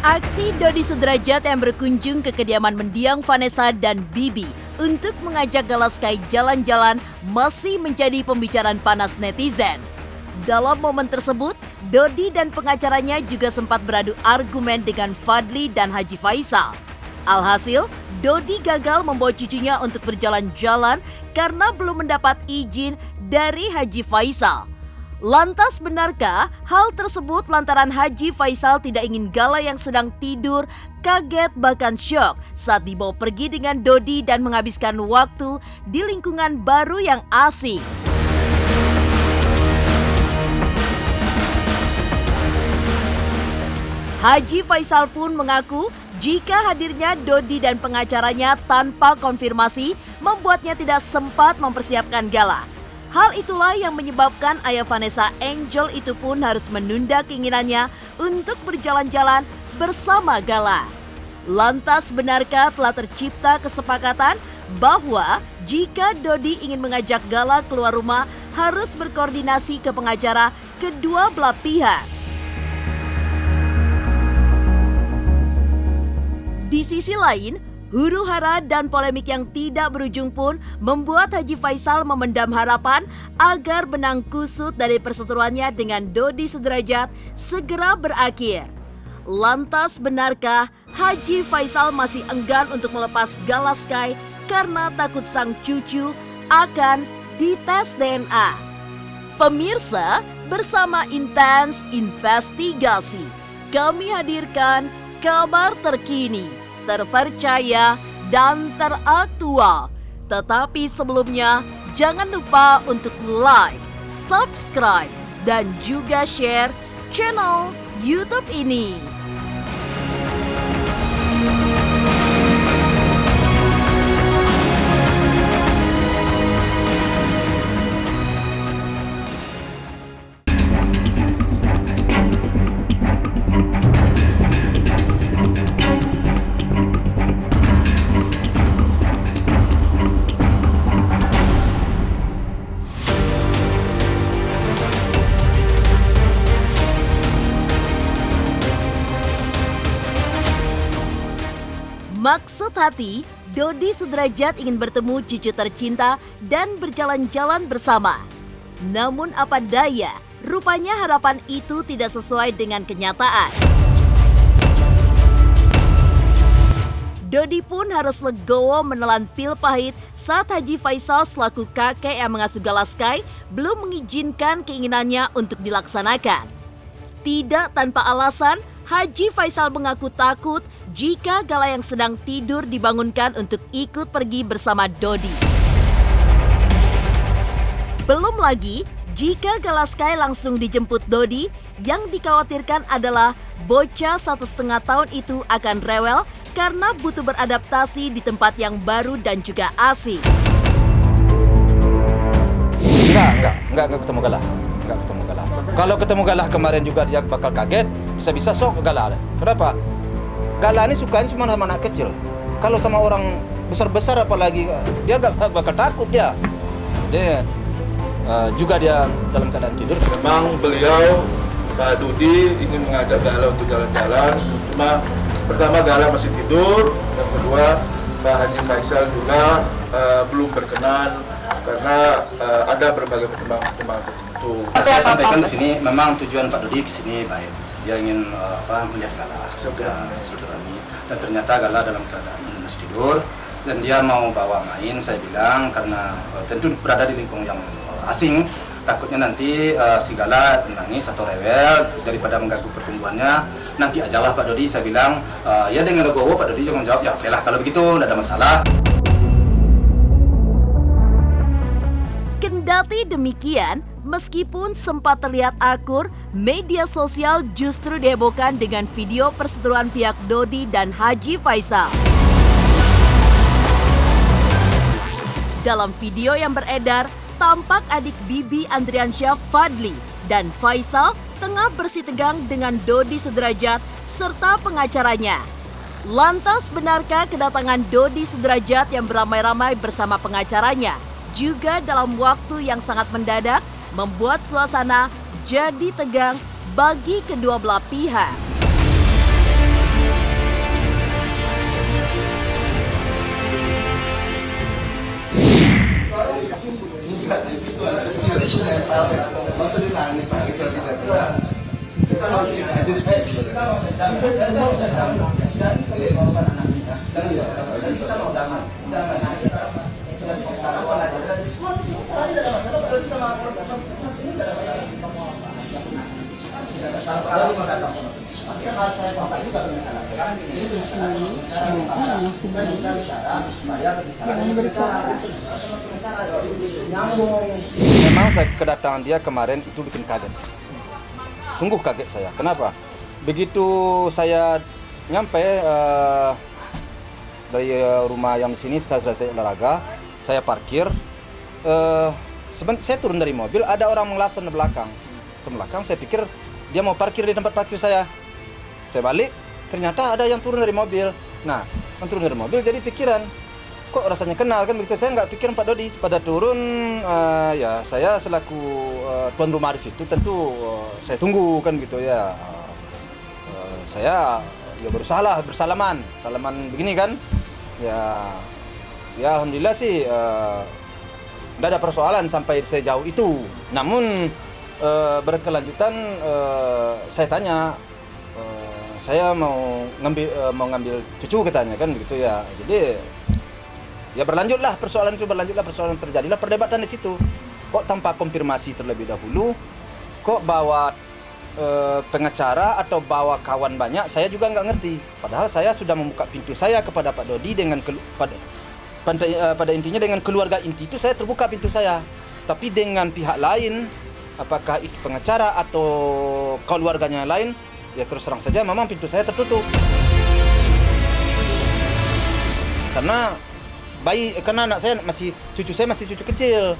Aksi Dodi Sudrajat yang berkunjung ke kediaman mendiang Vanessa dan Bibi untuk mengajak Galaskai jalan-jalan masih menjadi pembicaraan panas netizen. Dalam momen tersebut, Dodi dan pengacaranya juga sempat beradu argumen dengan Fadli dan Haji Faisal. Alhasil, Dodi gagal membawa cucunya untuk berjalan-jalan karena belum mendapat izin dari Haji Faisal. Lantas benarkah hal tersebut lantaran Haji Faisal tidak ingin Gala yang sedang tidur kaget bahkan syok saat dibawa pergi dengan Dodi dan menghabiskan waktu di lingkungan baru yang asing? Haji Faisal pun mengaku jika hadirnya Dodi dan pengacaranya tanpa konfirmasi membuatnya tidak sempat mempersiapkan Gala. Hal itulah yang menyebabkan ayah Vanessa Angel itu pun harus menunda keinginannya untuk berjalan-jalan bersama Gala. Lantas benarkah telah tercipta kesepakatan bahwa jika Dodi ingin mengajak Gala keluar rumah harus berkoordinasi ke pengacara kedua belah pihak? Di sisi lain, huru-hara dan polemik yang tidak berujung pun membuat Haji Faisal memendam harapan agar benang kusut dari perseteruannya dengan Dodi Sudrajat segera berakhir. Lantas benarkah Haji Faisal masih enggan untuk melepas Galaskai karena takut sang cucu akan dites DNA? Pemirsa, bersama Intens Investigasi, kami hadirkan kabar terkini, terpercaya, dan teraktual. Tetapi sebelumnya, jangan lupa untuk like, subscribe, dan juga share channel YouTube ini. Maksud hati, Dodi Sudrajat ingin bertemu cucu tercinta dan berjalan-jalan bersama. Namun apa daya, rupanya harapan itu tidak sesuai dengan kenyataan. Dodi pun harus legowo menelan pil pahit saat Haji Faisal selaku kakek yang mengasuh Galaskai belum mengizinkan keinginannya untuk dilaksanakan. Tidak tanpa alasan, Haji Faisal mengaku takut jika Gala yang sedang tidur dibangunkan untuk ikut pergi bersama Dodi. Belum lagi, jika Galaskai langsung dijemput Dodi, yang dikhawatirkan adalah bocah 1,5 tahun itu akan rewel karena butuh beradaptasi di tempat yang baru dan juga asing. Enggak ketemu Gala. Enggak ketemu Gala. Kalau ketemu Gala kemarin juga dia bakal kaget, bisa-bisa sok ke Gala. Kenapa? Gala ini sukanya cuma sama anak kecil. Kalau sama orang besar-besar apalagi dia gak bakal takut dia. Juga dia dalam keadaan tidur. Memang beliau Pak Dodi ingin mengajak Gala untuk jalan-jalan. Cuma pertama Gala masih tidur, yang kedua Pak Haji Faisal juga belum berkenan karena ada berbagai pertimbangan tertentu. Saya sampaikan di sini memang tujuan Pak Dodi ke sini baik. Dia ingin melihat Gala silaturahmi, dan ternyata Gala dalam keadaan masih tidur dan dia mau bawa main. Saya bilang karena tentu berada di lingkungan yang asing, takutnya nanti si Gala nangis atau rewel daripada mengganggu pertumbuhannya. Nanti ajalah Pak Dodi. Saya bilang ya dengan legowo. Pak Dodi jangan jawab ya oke lah kalau begitu tidak ada masalah. Kendati demikian, meskipun sempat terlihat akur, media sosial justru dihebohkan dengan video perseteruan pihak Dodi dan Haji Faisal. Dalam video yang beredar, tampak adik Bibi Andriansyah Fadli dan Faisal tengah bersih tegang dengan Dodi Sudrajat serta pengacaranya. Lantas benarkah kedatangan Dodi Sudrajat yang beramai-ramai bersama pengacaranya juga dalam waktu yang sangat mendadak membuat suasana jadi tegang bagi kedua belah pihak? Memang kedatangan dia kemarin itu bikin kaget. Sungguh kaget saya. Kenapa? Begitu saya nyampe dari rumah yang di sini, saya selesai olahraga, saya parkir. Saya turun dari mobil, ada orang mengelason di belakang. Saya pikir dia mau parkir di tempat parkir saya. Saya balik, ternyata ada yang turun dari mobil. Nah, yang turun dari mobil jadi pikiran, kok rasanya kenal kan begitu. Saya nggak pikir Pak Dodi. Pada turun, ya saya selaku tuan rumah di situ tentu saya tunggu kan gitu ya. Saya ya berusaha bersalaman begini kan. Ya alhamdulillah sih nggak ada persoalan sampai sejauh itu. Namun berkelanjutan saya tanya, saya mau ngambil cucu katanya kan begitu ya. Jadi ya berlanjutlah persoalan terjadilah perdebatan di situ. Kok tanpa konfirmasi terlebih dahulu, kok bawa pengacara atau bawa kawan banyak, saya juga nggak ngerti. Padahal saya sudah membuka pintu saya kepada Pak Dodi dengan pada intinya dengan keluarga inti itu saya terbuka pintu saya. Tapi dengan pihak lain, apakah itu pengacara atau keluarganya lain, ya terus terang saja memang pintu saya tertutup. Karena anak saya cucu saya masih cucu kecil.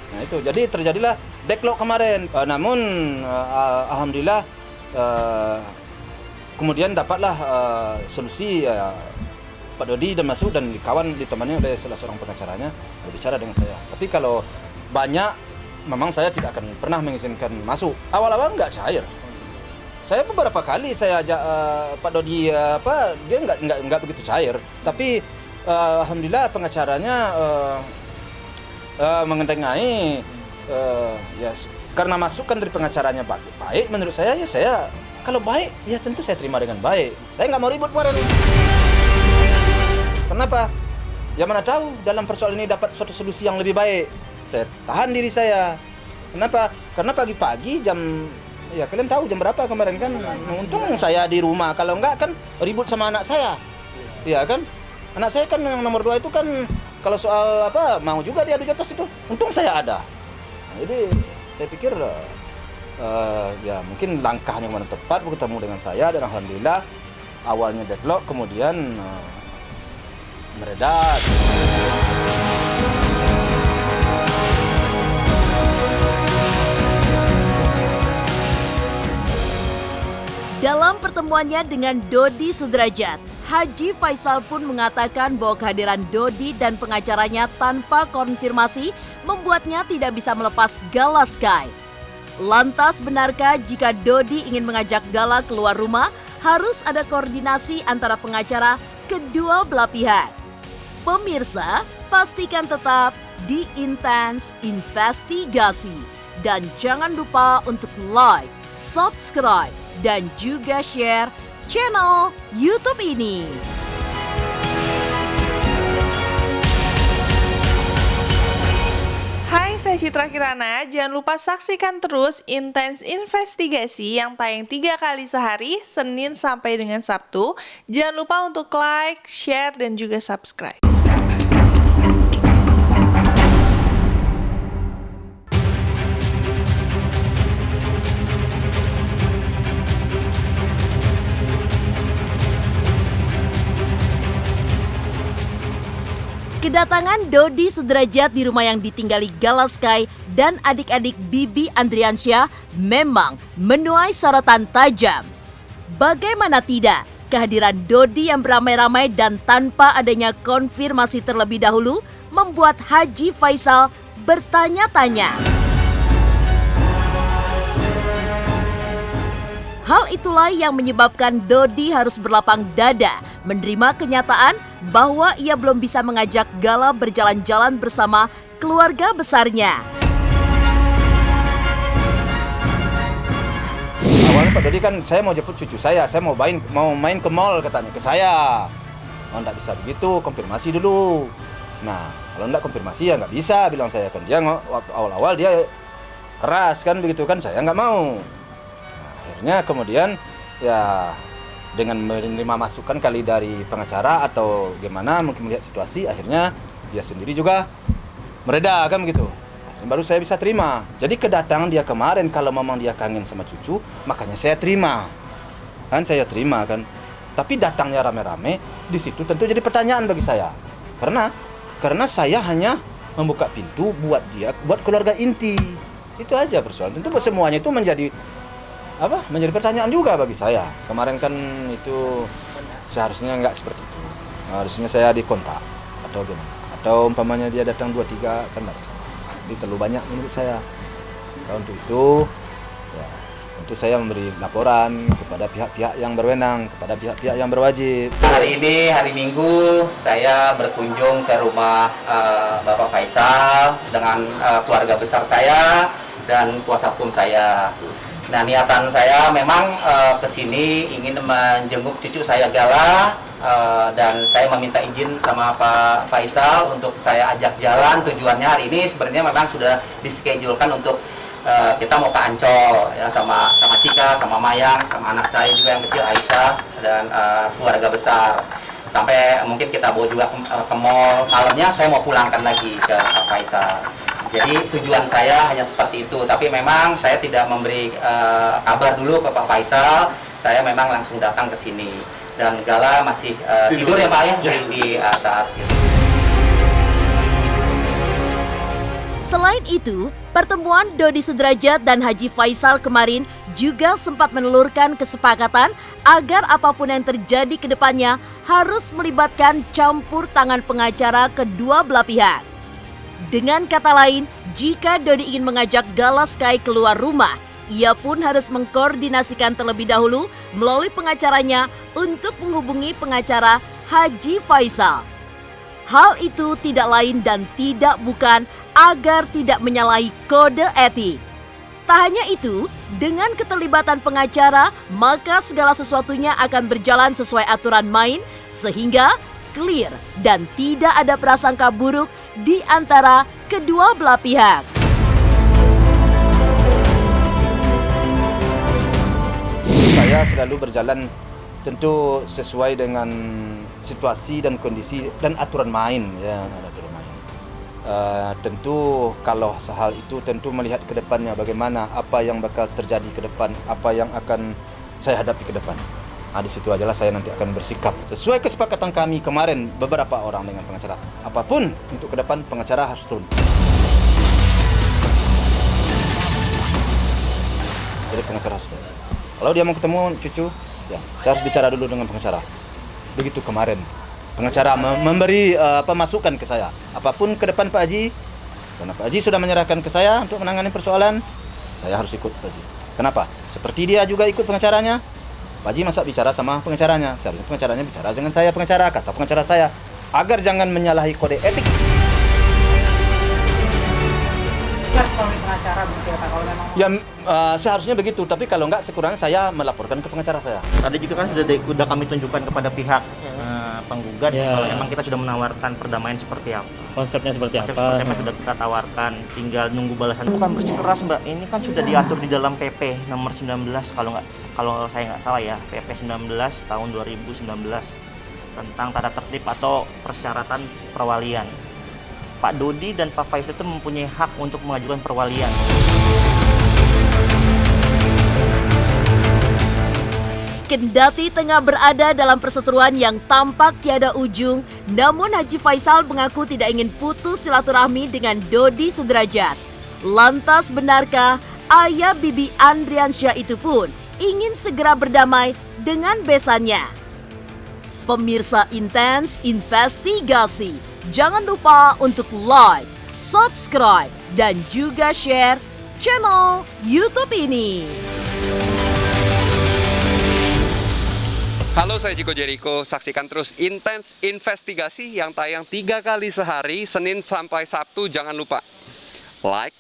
Nah itu, jadi terjadilah backlog kemarin. Namun alhamdulillah kemudian dapatlah solusi. Pak Dodi dan masuk dan kawan ditemani oleh salah seorang pengacaranya berbicara dengan saya. Tapi kalau banyak, memang saya tidak akan pernah mengizinkan masuk. Awal-awal nggak cair. Saya beberapa kali saya ajak Pak Dodi dia nggak begitu cair. Tapi alhamdulillah pengacaranya mengentengai ya karena masukan dari pengacaranya baik menurut saya, ya saya kalau baik ya tentu saya terima dengan baik. Saya nggak mau ribut kemarin. Kenapa? Ya mana tahu dalam persoalan ini dapat suatu solusi yang lebih baik. Saya tahan diri saya. Kenapa? Karena pagi-pagi ya kalian tahu jam berapa kemarin kan? Untung saya di rumah. Kalau enggak kan ribut sama anak saya. Iya kan? Anak saya kan yang nomor 2 itu kan kalau soal mau juga dia adu jotos itu. Untung saya ada. Nah, jadi saya pikir ya mungkin langkahnya mana tepat bertemu dengan saya dan alhamdulillah awalnya deadlock kemudian meredah. Dalam pertemuannya dengan Dodi Sudrajat, Haji Faisal pun mengatakan bahwa kehadiran Dodi dan pengacaranya tanpa konfirmasi membuatnya tidak bisa melepas Gala Sky. Lantas benarkah jika Dodi ingin mengajak Gala keluar rumah, harus ada koordinasi antara pengacara kedua belah pihak? Pemirsa, pastikan tetap di Intens Investigasi. Dan jangan lupa untuk like, subscribe, dan juga share channel YouTube ini. Hai, saya Citra Kirana. Jangan lupa saksikan terus Intens Investigasi yang tayang 3 kali sehari, Senin sampai dengan Sabtu. Jangan lupa untuk like, share, dan juga subscribe. Kedatangan Dodi Sudrajat di rumah yang ditinggali Gala Sky dan adik-adik Bibi Andriansyah memang menuai sorotan tajam. Bagaimana tidak, kehadiran Dodi yang beramai-ramai dan tanpa adanya konfirmasi terlebih dahulu membuat Haji Faisal bertanya-tanya. Hal itulah yang menyebabkan Dodi harus berlapang dada menerima kenyataan bahwa ia belum bisa mengajak Gala berjalan-jalan bersama keluarga besarnya. Awalnya Pak Dodi kan saya mau jemput cucu saya mau main ke mall katanya ke saya. Oh enggak bisa begitu, konfirmasi dulu. Nah kalau enggak konfirmasi ya nggak bisa bilang saya kan. Dia waktu awal-awal dia keras kan begitu kan, saya nggak mau. Nah, akhirnya kemudian ya dengan menerima masukan kali dari pengacara atau gimana mungkin melihat situasi, akhirnya dia sendiri juga mereda kan begitu. Baru saya bisa terima. Jadi kedatangan dia kemarin kalau memang dia kangen sama cucu, makanya saya terima. Kan saya terima kan. Tapi datangnya rame-rame, di situ tentu jadi pertanyaan bagi saya. Karena saya hanya membuka pintu buat dia, buat keluarga inti. Itu aja persoalan. Tentu semuanya itu menjadi pertanyaan juga bagi saya. Kemarin kan itu seharusnya nggak seperti itu. Harusnya saya dikontak atau gimana. Atau umpamanya dia datang 2-3 kan nggak bisa. Ini terlalu banyak menurut saya. Nah, untuk itu, ya, tentu saya memberi laporan kepada pihak-pihak yang berwenang, kepada pihak-pihak yang berwajib. Hari ini, hari Minggu, saya berkunjung ke rumah Bapak Faisal dengan keluarga besar saya dan kuasa hukum saya. Nah, niatan saya memang ke sini ingin menjenguk cucu saya Gala, dan saya meminta izin sama Pak Faisal untuk saya ajak jalan. Tujuannya hari ini sebenarnya memang sudah dischedulkan untuk kita mau ke Ancol ya, sama Cika, sama Mayang, sama anak saya juga yang kecil Aisyah dan keluarga besar. Sampai mungkin kita bawa juga ke mall. Malamnya saya mau pulangkan lagi ke Pak Faisal. Jadi tujuan saya hanya seperti itu, tapi memang saya tidak memberi kabar dulu ke Pak Faisal. Saya memang langsung datang ke sini dan Gala masih tidur ya Pak ya, di atas. Gitu. Selain itu, pertemuan Dodi Sudrajat dan Haji Faisal kemarin juga sempat menelurkan kesepakatan agar apapun yang terjadi ke depannya harus melibatkan campur tangan pengacara kedua belah pihak. Dengan kata lain, jika Dodi ingin mengajak Gala Sky keluar rumah, ia pun harus mengkoordinasikan terlebih dahulu melalui pengacaranya untuk menghubungi pengacara Haji Faisal. Hal itu tidak lain dan tidak bukan agar tidak menyalahi kode etik. Tak hanya itu, dengan keterlibatan pengacara, maka segala sesuatunya akan berjalan sesuai aturan main sehingga clear dan tidak ada prasangka buruk di antara kedua belah pihak. Saya selalu berjalan tentu sesuai dengan situasi dan kondisi dan aturan main ya, aturan main. Tentu kalau hal itu tentu melihat ke depannya bagaimana, apa yang bakal terjadi ke depan, apa yang akan saya hadapi ke depan. Nah, di situ ajalah saya nanti akan bersikap sesuai kesepakatan kami kemarin beberapa orang dengan pengacara. Apapun untuk ke depan pengacara harus turun. Jadi pengacara harus turun. Kalau dia mau ketemu cucu, ya saya harus bicara dulu dengan pengacara. Begitu kemarin pengacara memberi masukan ke saya. Apapun ke depan Pak Haji, karena Pak Haji sudah menyerahkan ke saya untuk menangani persoalan, saya harus ikut Pak Haji. Kenapa? Seperti dia juga ikut pengacaranya. Pak Haji masa bicara sama pengacaranya, seharusnya pengacaranya bicara dengan saya pengacara, kata pengacara saya, agar jangan menyalahi kode etik. Pengacara begitu ya Pak, kalau memang Ya seharusnya begitu, tapi kalau enggak sekurangnya saya melaporkan ke pengacara saya. Tadi juga kan sudah kami tunjukkan kepada pihak penggugat kalau memang kita sudah menawarkan perdamaian seperti apa. Konsepnya seperti Konsep apa? seperti apa sudah kita tawarkan, tinggal nunggu balasan. Bukan bersikeras Mbak, ini kan sudah diatur di dalam PP nomor 19 kalau saya nggak salah ya, PP 19 tahun 2019 tentang tata tertib atau persyaratan perwalian. Pak Dodi dan Pak Faisal itu mempunyai hak untuk mengajukan perwalian. Kendati tengah berada dalam perseteruan yang tampak tiada ujung, namun Haji Faisal mengaku tidak ingin putus silaturahmi dengan Dodi Sudrajat. Lantas benarkah ayah Bibi Andriansyah itu pun ingin segera berdamai dengan besannya? Pemirsa Intens Investigasi, jangan lupa untuk like, subscribe, dan juga share channel YouTube ini. Halo, saya Ciko Jericho. Saksikan terus Intens Investigasi yang tayang 3 kali sehari, Senin sampai Sabtu. Jangan lupa like,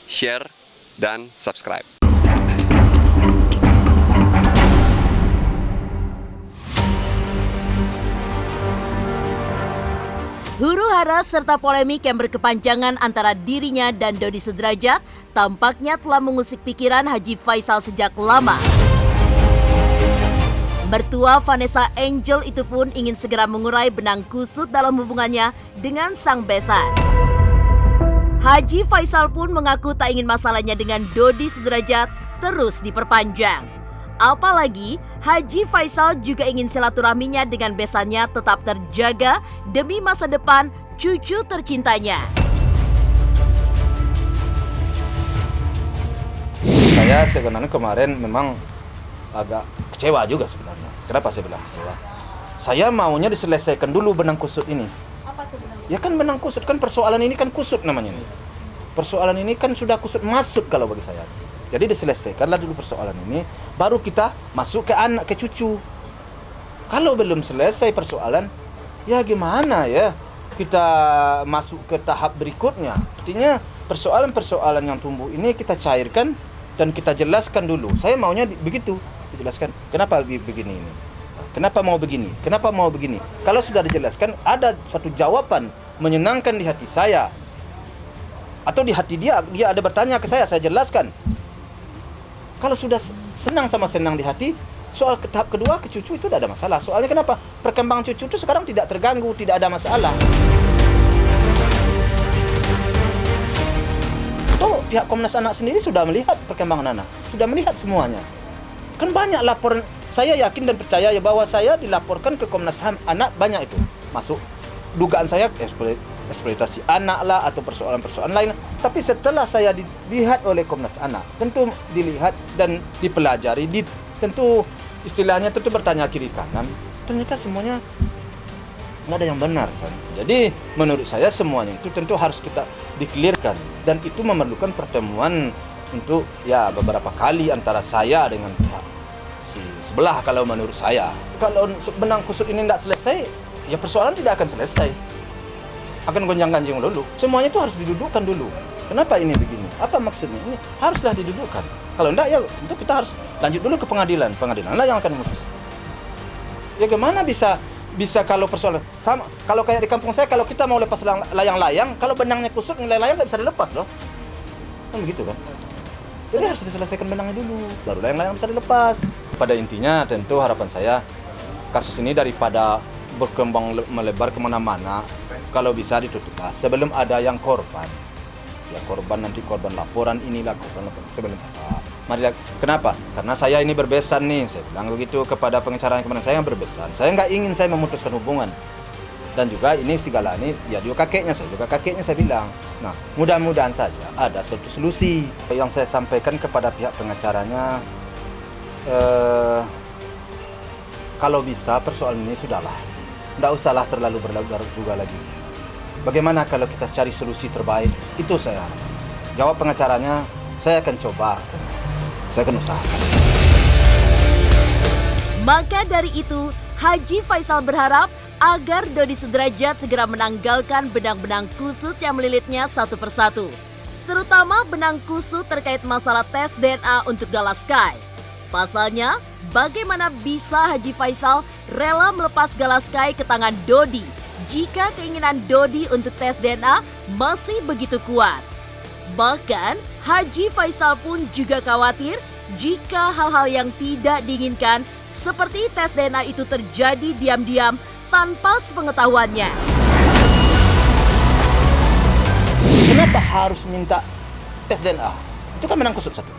share, dan subscribe. Huru-hara serta polemik yang berkepanjangan antara dirinya dan Dodi Sudrajat tampaknya telah mengusik pikiran Haji Faisal sejak lama. Mertua Vanessa Angel itu pun ingin segera mengurai benang kusut dalam hubungannya dengan sang besan. Haji Faisal pun mengaku tak ingin masalahnya dengan Dodi Sudrajat terus diperpanjang. Apalagi Haji Faisal juga ingin silaturahminya dengan besannya tetap terjaga demi masa depan cucu tercintanya. Saya sebenarnya kemarin memang agak kecewa juga sebenarnya. Kenapa saya bilang kecewa? Saya maunya diselesaikan dulu benang kusut ini. Apa tuh benang? Ya kan benang kusut, kan persoalan ini kan kusut namanya nih. Persoalan ini kan sudah kusut masuk kalau bagi saya. Jadi diselesaikanlah dulu persoalan ini, baru kita masuk ke anak, ke cucu. Kalau belum selesai persoalan, ya gimana ya kita masuk ke tahap berikutnya. Artinya persoalan-persoalan yang tumbuh ini kita cairkan dan kita jelaskan dulu. Saya maunya begitu, dijelaskan. Kenapa begini ini? Kenapa mau begini? Kenapa mau begini? Kalau sudah dijelaskan, ada suatu jawaban menyenangkan di hati saya. Atau di hati dia ada bertanya ke saya jelaskan. Kalau sudah senang sama senang di hati, soal tahap kedua ke cucu itu tidak ada masalah. Soalnya kenapa? Perkembangan cucu itu sekarang tidak terganggu, tidak ada masalah. Toh pihak Komnas Anak sendiri sudah melihat perkembangan anak, sudah melihat semuanya. Kan banyak laporan, saya yakin dan percaya ya bahwa saya dilaporkan ke Komnas HAM anak banyak itu. Masuk dugaan saya eksploitasi anak lah atau persoalan-persoalan lain. Tapi setelah saya dilihat oleh Komnas Anak, tentu dilihat dan dipelajari, tentu istilahnya tentu bertanya kiri kanan. Ternyata semuanya nggak ada yang benar kan. Jadi menurut saya semuanya itu tentu harus kita dikelirkan dan itu memerlukan pertemuan untuk ya beberapa kali antara saya dengan pihak si sebelah. Kalau menurut saya, kalau benang kusut ini tidak selesai, ya persoalan tidak akan selesai. Akan gonjang-ganjing dulu. Semuanya itu harus didudukkan dulu. Kenapa ini begini? Apa maksudnya? Ini haruslah didudukkan. Kalau enggak ya tentu kita harus lanjut dulu ke pengadilan. Pengadilanlah yang akan memutus. Ya gimana bisa kalau persoalan sama kalau kayak di kampung saya, kalau kita mau lepas layang-layang, kalau benangnya kusut nilai layang nggak bisa dilepas loh. Kan begitu kan? Jadi harus diselesaikan benangnya dulu, baru layang-layang bisa dilepas. Pada intinya tentu harapan saya kasus ini daripada berkembang melebar kemana-mana, kalau bisa ditutuplah sebelum ada yang korban. Ya korban nanti korban laporan inilah korban sebelum apa. Marilah. Kenapa? Karena saya ini berbesan nih. Saya bilang begitu kepada pengacara yang kemarin, saya yang berbesan. Saya nggak ingin saya memutuskan hubungan. Dan juga ini si Gala ini dia juga kakeknya, saya juga kakeknya, saya bilang. Nah, mudah-mudahan saja ada suatu solusi. Yang saya sampaikan kepada pihak pengacaranya, kalau bisa persoalan ini sudahlah. Tidak usahlah terlalu berlarut juga lagi. Bagaimana kalau kita cari solusi terbaik? Itu saya harapkan. Jawab pengacaranya, saya akan coba. Saya akan usahakan. Maka dari itu, Haji Faisal berharap agar Dodi Sudrajat segera menanggalkan benang-benang kusut yang melilitnya satu persatu. Terutama benang kusut terkait masalah tes DNA untuk Galaskai. Pasalnya, bagaimana bisa Haji Faisal rela melepas Galaskai ke tangan Dodi jika keinginan Dodi untuk tes DNA masih begitu kuat? Bahkan, Haji Faisal pun juga khawatir jika hal-hal yang tidak diinginkan seperti tes DNA itu terjadi diam-diam tanpa sepengetahuannya. Kenapa harus minta tes DNA? Itu kan benang kusut satu.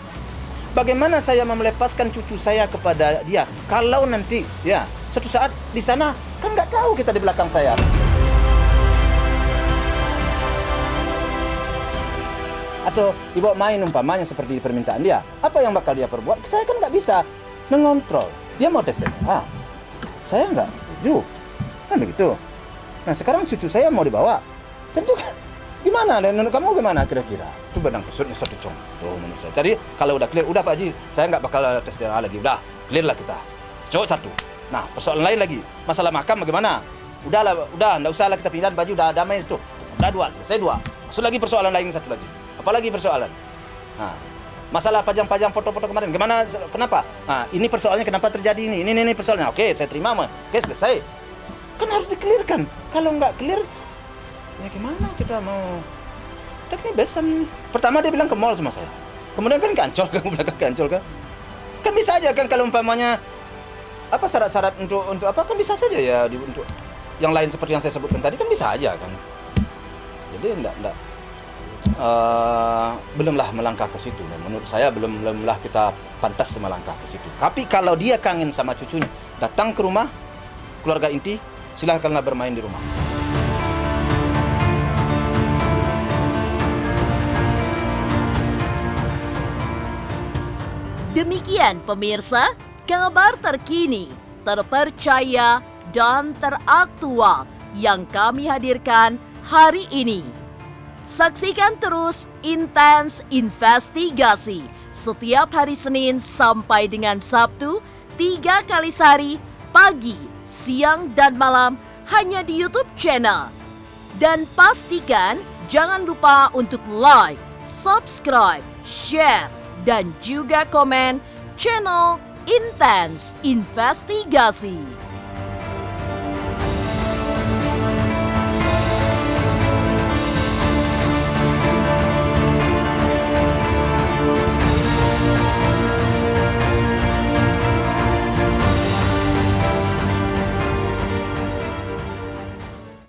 Bagaimana saya melepaskan cucu saya kepada dia kalau nanti ya suatu saat di sana kan nggak tahu kita di belakang saya. Atau dibawa main umpamanya seperti permintaan dia, apa yang bakal dia perbuat? Saya kan nggak bisa mengontrol. Dia mau tes DNA, saya nggak setuju, kan begitu. Nah sekarang cucu saya mau dibawa, tentu gimana? Dan menurut kamu gimana kira-kira? Itu benang kusutnya satu contoh menurut saya. Jadi kalau udah clear, udah Pak Haji, saya nggak bakal tes DNA lagi. Udah clear lah kita. Cowok satu. Nah, persoalan lain lagi, masalah makam bagaimana? Udah, enggak usah lah kita pindah baju, udah damai itu. Udah 2, selesai 2. Masuk lagi persoalan lain satu lagi. Apalagi persoalan? Nah, masalah pajang-pajang foto-foto kemarin, gimana? Kenapa? Nah, ini persoalannya kenapa terjadi ini? Ini persoalannya. Oke, saya terima, oke selesai. Kan harus dikelirkan. Kalau nggak clear, ya gimana kita mau? Teknik besan. Pertama dia bilang ke mall sama saya. Kemudian kan ke Ancol, kan bilang ke Ancol kan? Kan bisa aja kan kalau umpamanya apa syarat-syarat untuk apa kan bisa saja ya untuk yang lain seperti yang saya sebutkan tadi kan bisa aja kan. Jadi belumlah melangkah ke situ. Dan menurut saya belumlah kita pantas melangkah ke situ. Tapi kalau dia kangen sama cucunya, datang ke rumah keluarga inti, silakanlah bermain di rumah. Demikian pemirsa, kabar terkini, terpercaya, dan teraktual yang kami hadirkan hari ini. Saksikan terus Intens Investigasi setiap hari Senin sampai dengan Sabtu 3 kali sehari, pagi, siang, dan malam hanya di YouTube channel. Dan pastikan jangan lupa untuk like, subscribe, share, dan juga komen channel Intens Investigasi.